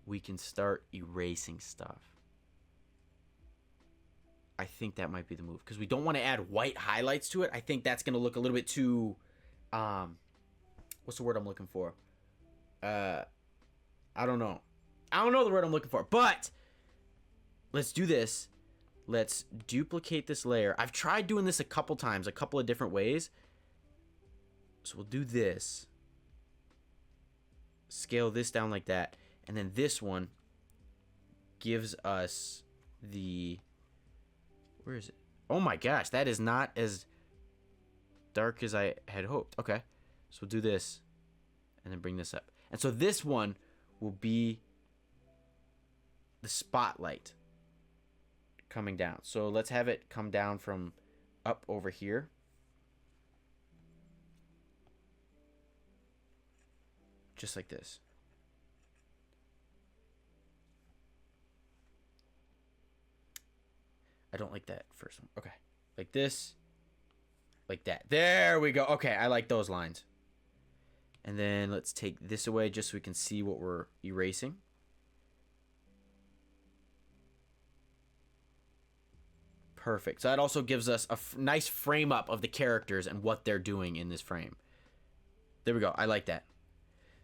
we can start erasing stuff. I think that might be the move. Because we don't want to add white highlights to it. I think that's going to look a little bit too... what's the word I'm looking for? I don't know. I don't know the word I'm looking for. But let's do this. Let's duplicate this layer. I've tried doing this a couple times, a couple of different ways. So we'll do this. Scale this down like that. And then this one gives us the... Where is it? Oh my gosh, that is not as dark as I had hoped. Okay, so we'll do this and then bring this up. And so this one will be the spotlight coming down. So let's have it come down from up over here. Just like this. I don't like that first one. Okay. Like this. Like that. There we go. Okay, I like those lines. And then let's take this away just so we can see what we're erasing. Perfect. So that also gives us a nice frame up of the characters and what they're doing in this frame. There we go. I like that.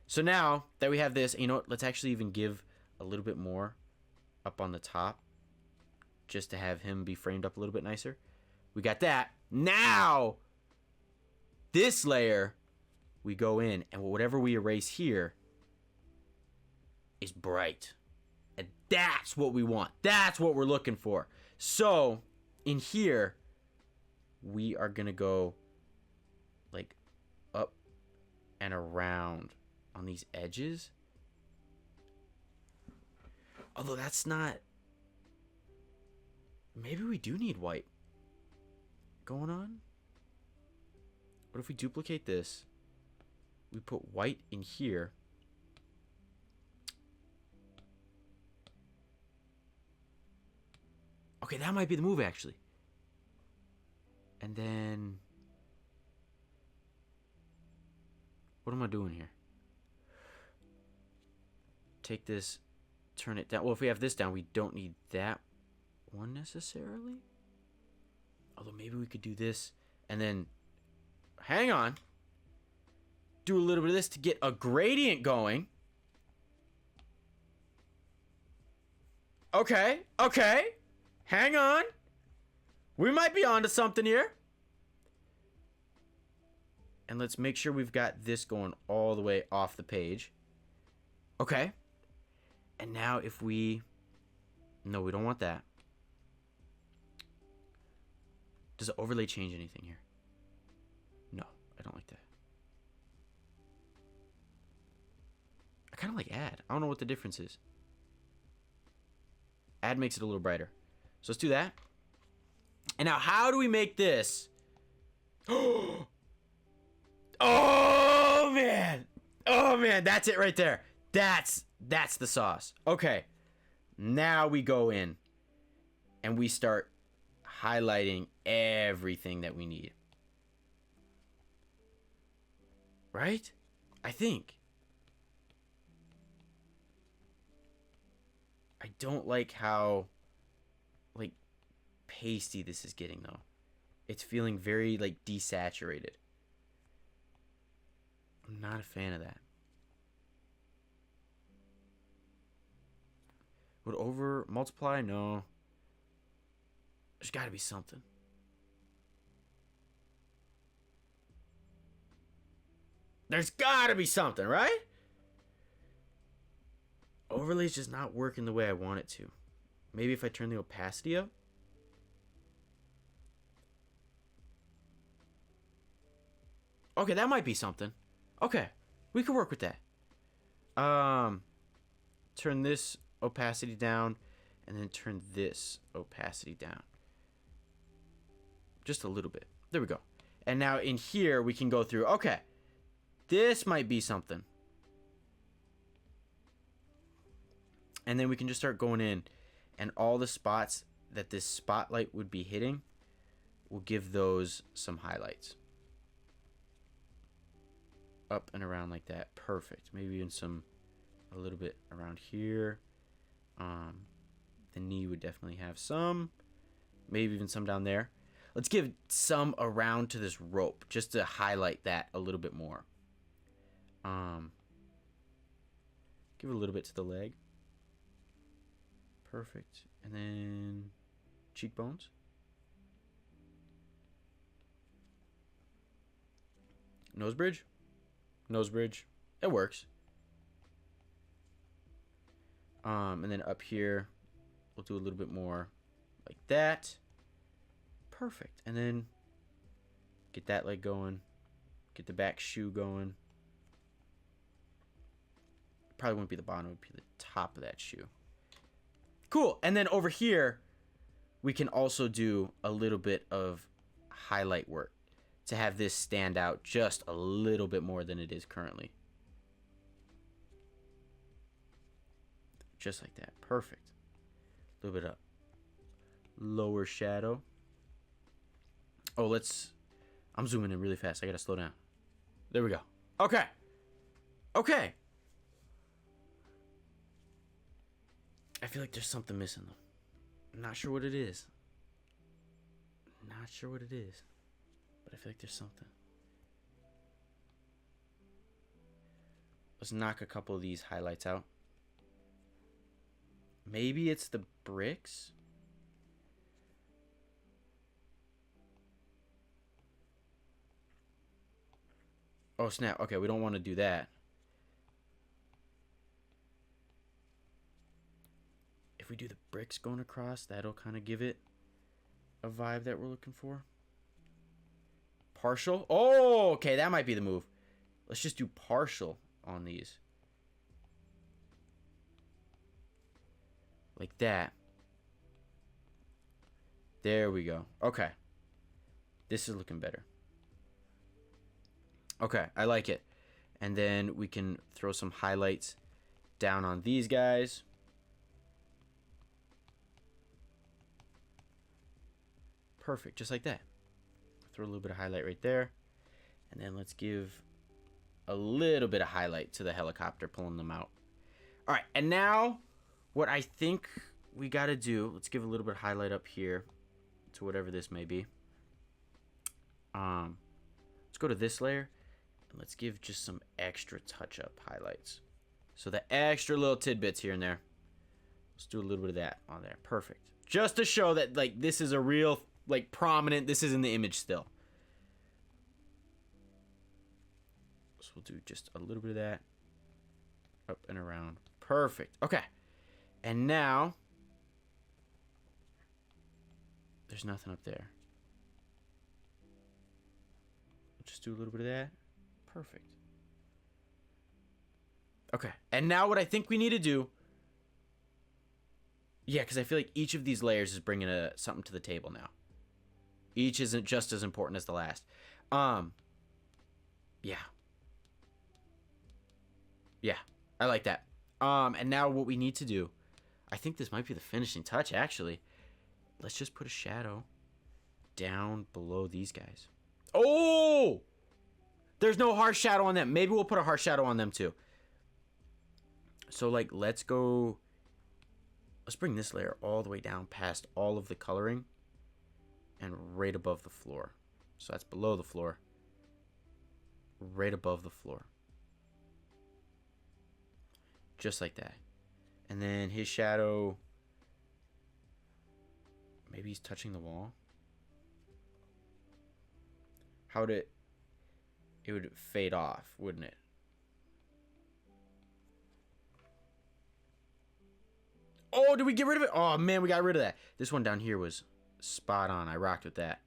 So now that we have this, you know what? Let's actually even give a little bit more up on the top just to have him be framed up a little bit nicer. We got that. Now, this layer, we go in, and whatever we erase here is bright. And that's what we want. That's what we're looking for. So, in here, we are going to go like up and around on these edges. Although that's not... Maybe we do need white going on. What if we duplicate this? We put white in here. Okay, that might be the move, actually. And then... What am I doing here? Take this, turn it down. Well, if we have this down, we don't need that one necessarily. Although maybe we could do this and then... Hang on. Do a little bit of this to get a gradient going. Okay, okay. Hang on. We might be onto something here. And let's make sure we've got this going all the way off the page. Okay. And now if we... No, we don't want that. Does the overlay change anything here? No, I don't like that. I kind of like add. I don't know what the difference is. Add makes it a little brighter. So let's do that. And now how do we make this? Oh, man. Oh, man. That's it right there. That's the sauce. Okay. Now we go in and we start highlighting everything that we need. Right? I think. I don't like how, like, pasty this is getting, though. It's feeling very, like, desaturated. I'm not a fan of that. Would over multiply? No. There's got to be something. There's got to be something, right? Overlay's just not working the way I want it to. Maybe if I turn the opacity up. Okay, that might be something. Okay, we can work with that. Turn this opacity down and then turn this opacity down. Just a little bit. There we go. And now in here we can go through. Okay, this might be something. And then we can just start going in, and all the spots that this spotlight would be hitting, we'll give those some highlights. Up and around like that. Perfect. Maybe even a little bit around here. The knee would definitely have some. Maybe even some down there. Let's give some around to this rope just to highlight that a little bit more. Give a little bit to the leg. Perfect. And then cheekbones. Nose bridge. Nose bridge. It works. And then up here, we'll do a little bit more like that. Perfect. And then get that leg going. Get the back shoe going. Probably wouldn't be the bottom, it would be the top of that shoe. Cool. And then over here, we can also do a little bit of highlight work to have this stand out just a little bit more than it is currently. Just like that. Perfect. A little bit of lower shadow. Oh, I'm zooming in really fast. I gotta slow down. There we go. Okay. Okay. I feel like there's something missing though. I'm not sure what it is. Not sure what it is. But I feel like there's something. Let's knock a couple of these highlights out. Maybe it's the bricks. Oh, snap. Okay, we don't want to do that. If we do the bricks going across, that'll kind of give it a vibe that we're looking for. Partial. Oh, okay, that might be the move. Let's just do partial on these. Like that. There we go. Okay. This is looking better. Okay, I like it. And then we can throw some highlights down on these guys. Perfect, just like that. Throw a little bit of highlight right there. And then let's give a little bit of highlight to the helicopter pulling them out. All right, and now what I think we got to do, let's give a little bit of highlight up here to whatever this may be. Let's go to this layer and let's give just some extra touch-up highlights. So the extra little tidbits here and there. Let's do a little bit of that on there. Perfect. Just to show that like this is a real like prominent, this is in the image still. So we'll do just a little bit of that up and around. Perfect. Okay. And now there's nothing up there. We'll just do a little bit of that. Perfect. Okay. And now what I think we need to do, yeah, because I feel like each of these layers is bringing something to the table now. Each isn't just as important as the last. Yeah. Yeah, I like that. And now what we need to do, I think this might be the finishing touch, actually. Let's just put a shadow down below these guys. Oh! There's no harsh shadow on them. Maybe we'll put a harsh shadow on them, too. So, like, let's bring this layer all the way down past all of the coloring and right above the floor. So that's below the floor. Right above the floor. Just like that. And then his shadow, maybe he's touching the wall. How would it would fade off, wouldn't it? Oh, did we get rid of it? Oh, man, we got rid of that. This one down here was spot on. I rocked with that.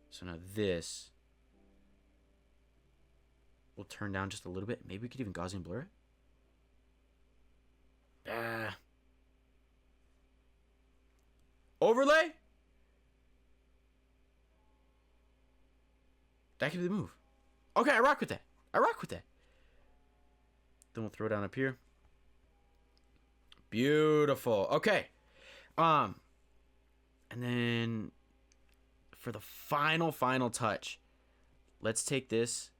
So now this will turn down just a little bit. Maybe we could even Gaussian blur it. Overlay? That could be the move. Okay, I rock with that. I rock with that. Then we'll throw it down up here. Beautiful. Okay. And then for the final touch, let's take this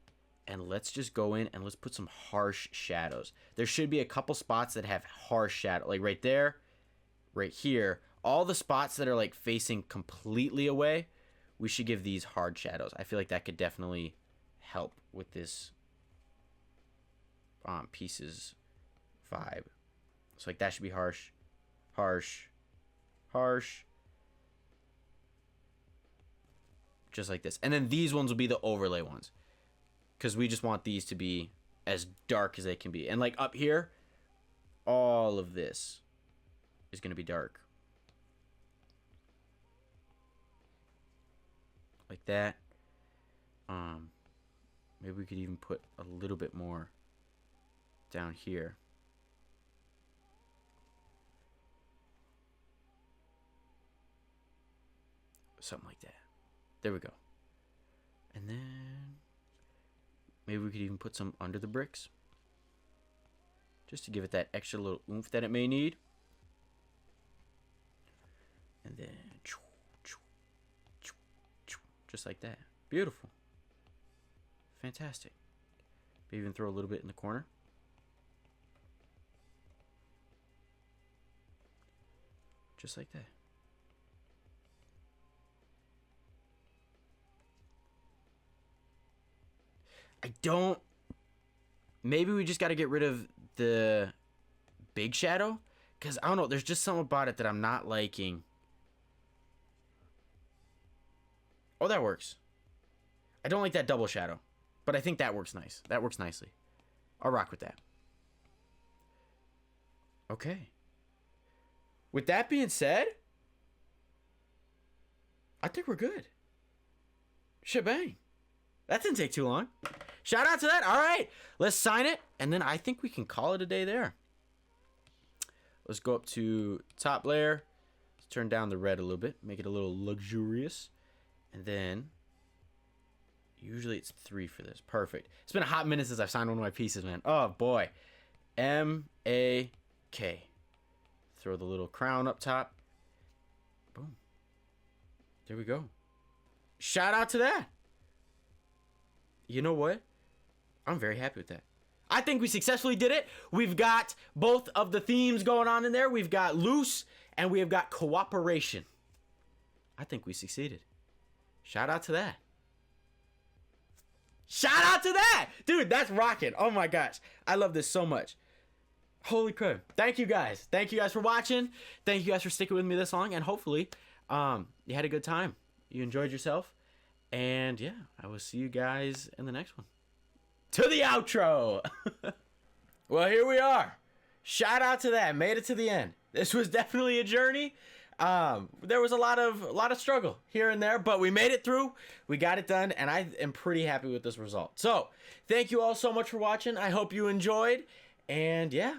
and let's just go in and let's put some harsh shadows. There should be a couple spots that have harsh shadow, like right there, right here. All the spots that are like facing completely away, we should give these hard shadows. I feel like that could definitely help with this pieces vibe. So like that should be harsh, harsh, harsh. Just like this. And then these ones will be the overlay ones, because we just want these to be as dark as they can be. And like up here, all of this is going to be dark. Like that. Maybe we could even put a little bit more down here. Something like that. There we go. And then maybe we could even put some under the bricks, just to give it that extra little oomph that it may need. And then just like that. Beautiful. Fantastic. Maybe even throw a little bit in the corner. Just like that. I don't... Maybe we just got to get rid of the big shadow, because I don't know, there's just something about it that I'm not liking. Oh, that works. I don't like that double shadow, but I think that works nice. That works nicely. I'll rock with that. Okay. With that being said, I think we're good. Shebang. That didn't take too long. Shout out to that. All right. Let's sign it, and then I think we can call it a day there. Let's go up to top layer. Let's turn down the red a little bit. Make it a little luxurious. And then, usually it's 3 for this. Perfect. It's been a hot minute since I've signed one of my pieces, man. Oh, boy. M-A-K. Throw the little crown up top. Boom. There we go. Shout out to that. You know what? I'm very happy with that. I think we successfully did it. We've got both of the themes going on in there. We've got loose and we have got cooperation. I think we succeeded. Shout out to that. Shout out to that. Dude, that's rocking. Oh my gosh. I love this so much. Holy crap. Thank you guys. Thank you guys for watching. Thank you guys for sticking with me this long. And hopefully you had a good time. You enjoyed yourself. And yeah, I will see you guys in the next one. To the outro. Well, here we are. Shout out to that. Made it to the end. This was definitely a journey. There was a lot of struggle here and there, but we made it through. We got it done, and I am pretty happy with this result. So, thank you all so much for watching. I hope you enjoyed. And yeah,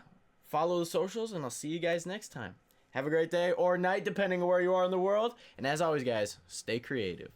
follow the socials, and I'll see you guys next time. Have a great day or night, depending on where you are in the world. And as always, guys, stay creative.